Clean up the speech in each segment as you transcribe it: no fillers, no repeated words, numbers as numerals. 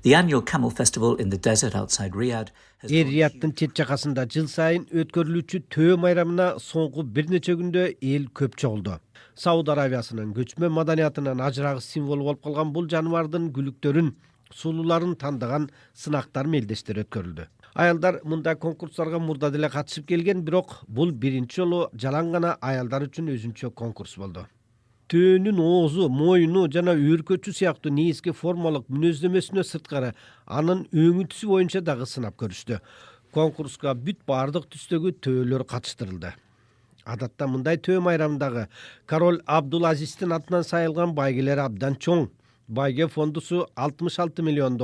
The annual Camel Festival in the desert outside Riyadh has Riyad'dын чет жакасында жыл сайын өткөрүлүүчү төө майрамына соңку бир нече күндө эл көп чогулду. Сауд Арабиясынын көчмө маданиятынан ажырагыс символ болуп калган бул жаныбардын күлүктөрүн, сулууларын тандаган сынактар мелдештер өткөрүлдү. Аялдар мындай конкурстарга мурда деле катышып келген, бирок бул биринчи жолу жалаң гана аялдар үчүн өзүнчө конкурс болду. Төөнүн оозу, моюну жана өөркөчү сыяктуу негизги формалык мүнөздөмөсүнө сырткары анын өңүтүсү боюнча дагы сынап көрүштү. Конкурска бүт бардык түстөгү төөлөр катыштырылды. Адатта мындай төө майрамындагы король Абдул-Азиздин атынан сайылган байгелер абдан чоң. Байге фондусу $66 миллион.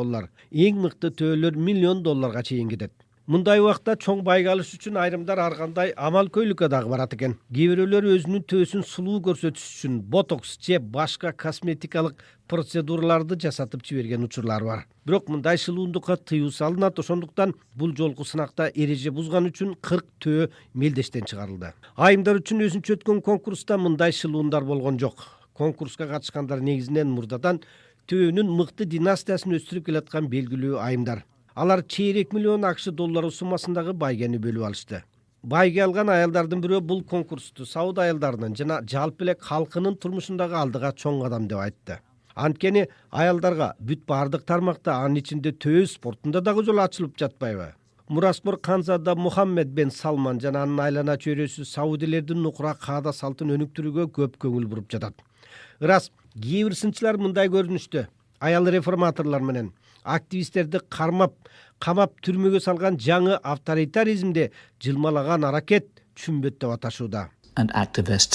Эң мыкты төөлөр $1 миллион чейин кетет. Мындай убакта чоң байга алыш үчүн айрымдар ар кандай амал көйлүккө дагы барат экен. Кээ бирөөлөр өзүнүн төөсүн сулуу көрсөтүш үчүн ботокс же башка косметикалык процедураларды жасатып жиберген учурлар бар. Бирок мындай шылуундукка тыюу салынат, ошондуктан бул жолку сынакта эреже бузган үчүн 40 төө мелдештен чыгарылды. Айымдар үчүн өзүнчө өткөн конкурста мындай шылуундар болгон жок. Конкурска катышкандар негизинен мурдадан төөнүн мыкты династиясын өстүрүп келаткан белгилүү айымдар. Алар $2,5 миллион суммасындагы байгени бөлүп алышты. Байге алган аялдардын бирөө бул конкурсту Сауд аялдарынын жана жалпы эле калкынын турмушундагы алдыга чоң кадам деп айтты. Анткени аялдарга бүт бардык тармакта, анын ичинде төө спортунда дагы жол ачылып жатпайбы? Мураспор Канзада Мухаммед бен Салман жана анын айлана чөйрөсү саудилердин нукура каада салтын өнүктүрүүгө көп көңүл буруп жатат. Ырас, кээ бир сынчылар мындай көрүнүштө аял реформаторлор менен активисттерди камап түрмөгө салган жаңы авторитаризмди жылмалаган аракет чүмбөт деп аташууда. and activists